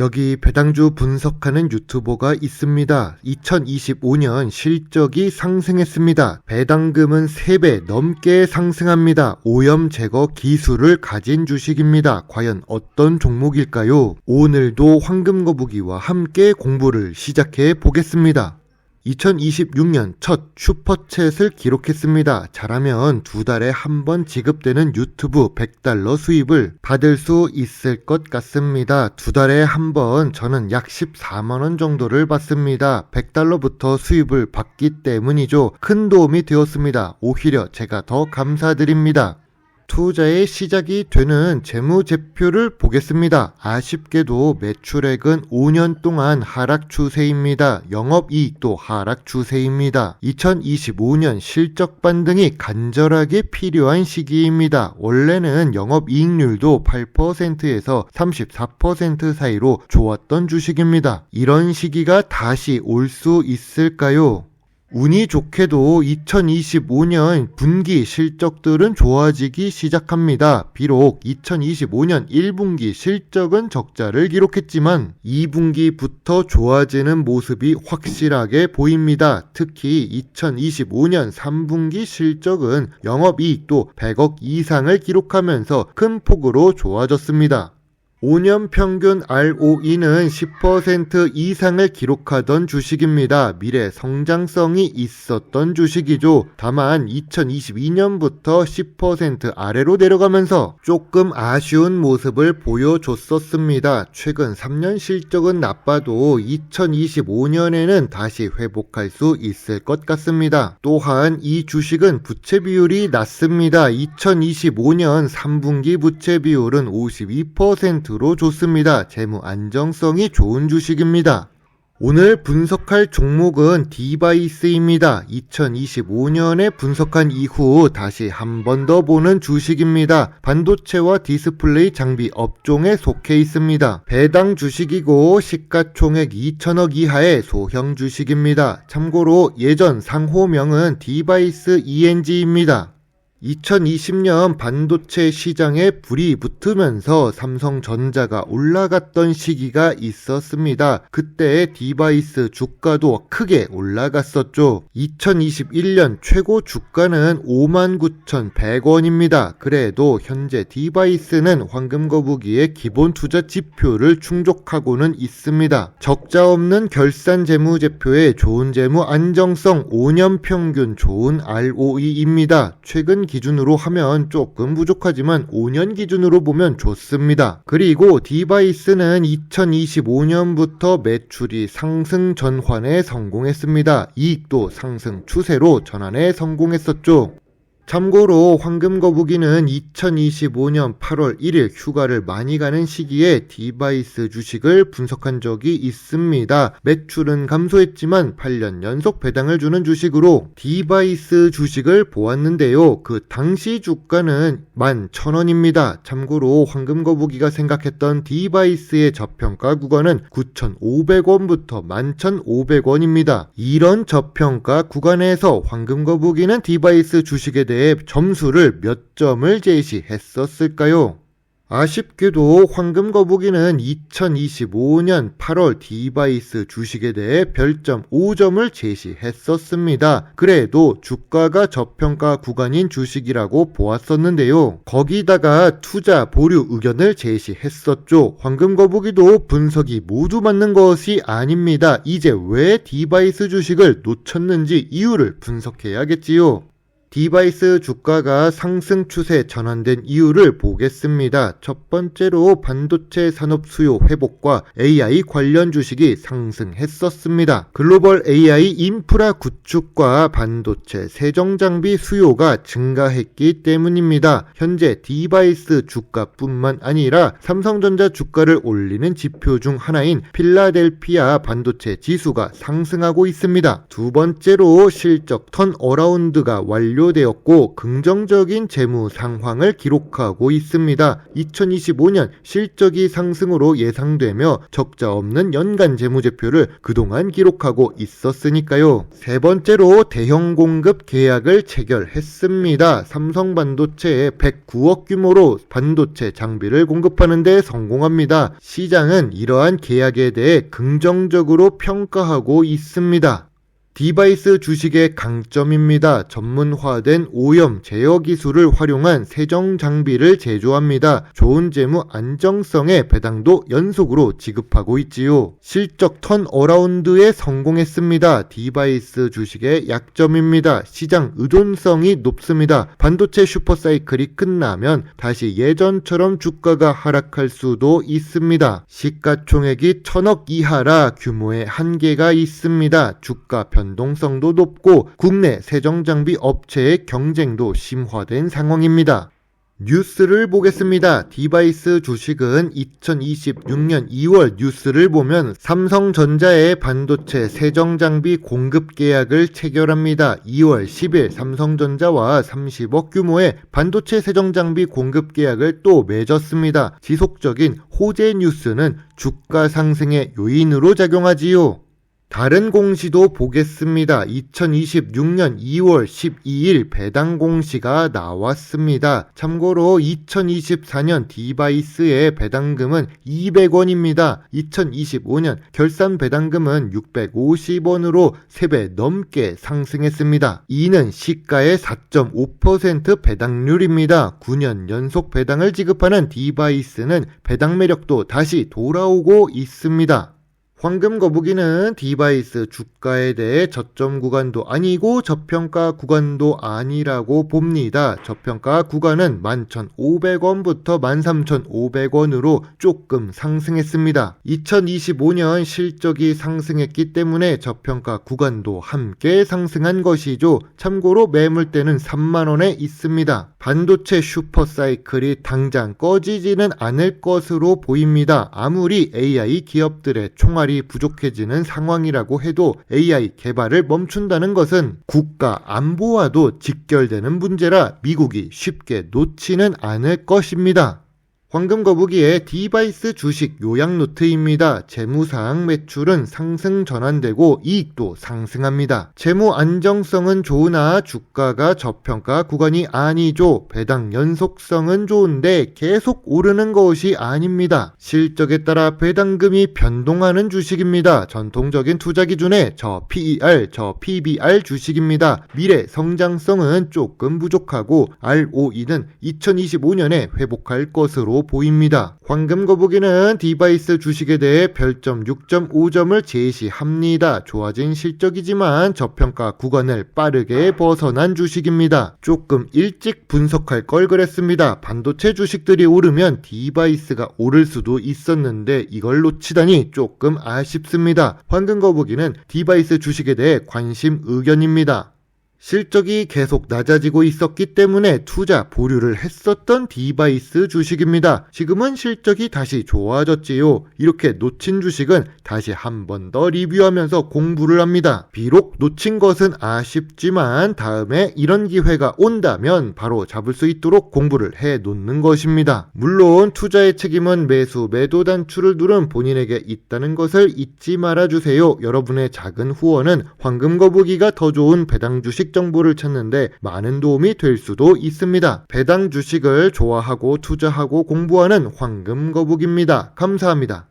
여기 배당주 분석하는 유튜버가 있습니다. 2025년 실적이 상승했습니다. 배당금은 3배 넘게 상승합니다. 오염 제거 기술을 가진 주식입니다. 과연 어떤 종목일까요? 오늘도 황금거북이와 함께 공부를 시작해 보겠습니다. 2026년 첫 슈퍼챗을 기록했습니다. 잘하면 2달에 한 번 지급되는 유튜브 $100 수입을 받을 수 있을 것 같습니다. 2달에 한 번 저는 약 14만원 정도를 받습니다. $100부터 수입을 받기 때문이죠. 큰 도움이 되었습니다. 오히려 제가 더 감사드립니다. 투자의 시작이 되는 재무제표를 보겠습니다. 아쉽게도 매출액은 5년 동안 하락 추세입니다. 영업이익도 하락 추세입니다. 2025년 실적 반등이 간절하게 필요한 시기입니다. 원래는 영업이익률도 8%에서 34% 사이로 좋았던 주식입니다. 이런 시기가 다시 올 수 있을까요? 운이 좋게도 2025년 분기 실적들은 좋아지기 시작합니다. 비록 2025년 1분기 실적은 적자를 기록했지만 2분기부터 좋아지는 모습이 확실하게 보입니다. 특히 2025년 3분기 실적은 영업이익도 100억 이상을 기록하면서 큰 폭으로 좋아졌습니다. 5년 평균 ROE는 10% 이상을 기록하던 주식입니다. 미래 성장성이 있었던 주식이죠. 다만 2022년부터 10% 아래로 내려가면서 조금 아쉬운 모습을 보여줬었습니다. 최근 3년 실적은 나빠도 2025년에는 다시 회복할 수 있을 것 같습니다. 또한 이 주식은 부채 비율이 낮습니다. 2025년 3분기 부채 비율은 52%로 좋습니다. 재무 안정성이 좋은 주식입니다. 오늘 분석할 종목은 디바이스입니다. 2025년에 분석한 이후 다시 한 번 더 보는 주식입니다. 반도체와 디스플레이 장비 업종에 속해 있습니다. 배당 주식이고 시가총액 2천억 이하의 소형 주식입니다. 참고로 예전 상호명은 디바이스 ENG입니다. 2020년 반도체 시장에 불이 붙으면서 삼성전자가 올라갔던 시기가 있었습니다. 그때 디바이스 주가도 크게 올라갔었죠. 2021년 최고 주가는 59,100원입니다. 그래도 현재 디바이스는 황금거북이의 기본 투자 지표를 충족하고는 있습니다. 적자 없는 결산 재무제표에 좋은 재무 안정성, 5년 평균 좋은 ROE입니다. 최근 기준으로 하면 조금 부족하지만 5년 기준으로 보면 좋습니다. 그리고 디바이스는 2025년부터 매출이 상승 전환에 성공했습니다. 이익도 상승 추세로 전환에 성공했었죠. 참고로 황금거북이는 2025년 8월 1일 휴가를 많이 가는 시기에 디바이스 주식을 분석한 적이 있습니다. 매출은 감소했지만 8년 연속 배당을 주는 주식으로 디바이스 주식을 보았는데요. 그 당시 주가는 11,000원입니다. 참고로 황금거북이가 생각했던 디바이스의 저평가 구간은 9,500원부터 11,500원입니다. 이런 저평가 구간에서 황금거북이는 디바이스 주식에 대해 점수를 몇 점을 제시했었을까요? 아쉽게도 황금거북이는 2025년 8월 디바이스 주식에 대해 별점 5점을 제시했었습니다. 그래도 주가가 저평가 구간인 주식이라고 보았었는데요. 거기다가 투자 보류 의견을 제시했었죠. 황금거북이도 분석이 모두 맞는 것이 아닙니다. 이제 왜 디바이스 주식을 놓쳤는지 이유를 분석해야겠지요. 디바이스 주가가 상승 추세 전환된 이유를 보겠습니다. 첫 번째로 반도체 산업 수요 회복과 AI 관련 주식이 상승했었습니다. 글로벌 AI 인프라 구축과 반도체 세정 장비 수요가 증가했기 때문입니다. 현재 디바이스 주가뿐만 아니라 삼성전자 주가를 올리는 지표 중 하나인 필라델피아 반도체 지수가 상승하고 있습니다. 두 번째로 실적 턴어라운드가 완료 완료되었고 긍정적인 재무 상황을 기록하고 있습니다. 2025년 실적이 상승으로 예상되며 적자 없는 연간 재무제표를 그동안 기록하고 있었으니까요. 세 번째로 대형 공급 계약을 체결했습니다. 삼성반도체에 109억 규모로 반도체 장비를 공급하는 데 성공합니다. 시장은 이러한 계약에 대해 긍정적으로 평가하고 있습니다. 디바이스 주식의 강점입니다. 전문화된 오염 제어 기술을 활용한 세정 장비를 제조합니다. 좋은 재무 안정성의 배당도 연속으로 지급하고 있지요. 실적 턴어라운드에 성공했습니다. 디바이스 주식의 약점입니다. 시장 의존성이 높습니다. 반도체 슈퍼사이클이 끝나면 다시 예전처럼 주가가 하락할 수도 있습니다. 시가총액이 1000억 이하라 규모의 한계가 있습니다. 주가 변동성도 높고 국내 세정장비 업체의 경쟁도 심화된 상황입니다. 뉴스를 보겠습니다. 디바이스 주식은 2026년 2월 뉴스를 보면 삼성전자의 반도체 세정장비 공급 계약을 체결합니다. 2월 10일 삼성전자와 30억 규모의 반도체 세정장비 공급 계약을 또 맺었습니다. 지속적인 호재 뉴스는 주가 상승의 요인으로 작용하지요. 다른 공시도 보겠습니다. 2026년 2월 12일 배당 공시가 나왔습니다. 참고로 2024년 디바이스의 배당금은 200원입니다. 2025년 결산 배당금은 650원으로 3배 넘게 상승했습니다. 이는 시가의 4.5% 배당률입니다. 9년 연속 배당을 지급하는 디바이스는 배당 매력도 다시 돌아오고 있습니다. 황금 거북이는 디바이스 주가에 대해 저점 구간도 아니고 저평가 구간도 아니라고 봅니다. 저평가 구간은 11,500원부터 13,500원으로 조금 상승했습니다. 2025년 실적이 상승했기 때문에 저평가 구간도 함께 상승한 것이죠. 참고로 매물대는 3만원에 있습니다. 반도체 슈퍼사이클이 당장 꺼지지는 않을 것으로 보입니다. 아무리 AI 기업들의 총알이 부족해지는 상황이라고 해도 AI 개발을 멈춘다는 것은 국가 안보와도 직결되는 문제라 미국이 쉽게 놓지는 않을 것입니다. 황금거북이의 디바이스 주식 요약 노트입니다. 재무사항 매출은 상승 전환되고 이익도 상승합니다. 재무 안정성은 좋으나 주가가 저평가 구간이 아니죠. 배당 연속성은 좋은데 계속 오르는 것이 아닙니다. 실적에 따라 배당금이 변동하는 주식입니다. 전통적인 투자 기준에 저 PER, 저 PBR 주식입니다. 미래 성장성은 조금 부족하고 ROE는 2025년에 회복할 것으로 보입니다. 황금거북이는 디바이스 주식에 대해 별점 6.5점을 제시합니다. 좋아진 실적이지만 저평가 구간을 빠르게 벗어난 주식입니다. 조금 일찍 분석할 걸 그랬습니다. 반도체 주식들이 오르면 디바이스가 오를 수도 있었는데 이걸 놓치다니 조금 아쉽습니다. 황금거북이는 디바이스 주식에 대해 관심 의견입니다. 실적이 계속 낮아지고 있었기 때문에 투자 보류를 했었던 디바이스 주식입니다. 지금은 실적이 다시 좋아졌지요. 이렇게 놓친 주식은 다시 한 번 더 리뷰하면서 공부를 합니다. 비록 놓친 것은 아쉽지만 다음에 이런 기회가 온다면 바로 잡을 수 있도록 공부를 해 놓는 것입니다. 물론 투자의 책임은 매수 매도 단추를 누른 본인에게 있다는 것을 잊지 말아주세요. 여러분의 작은 후원은 황금거북이가 더 좋은 배당 주식 정보를 찾는데 많은 도움이 될 수도 있습니다. 배당 주식을 좋아하고 투자하고 공부하는 황금거북입니다. 감사합니다.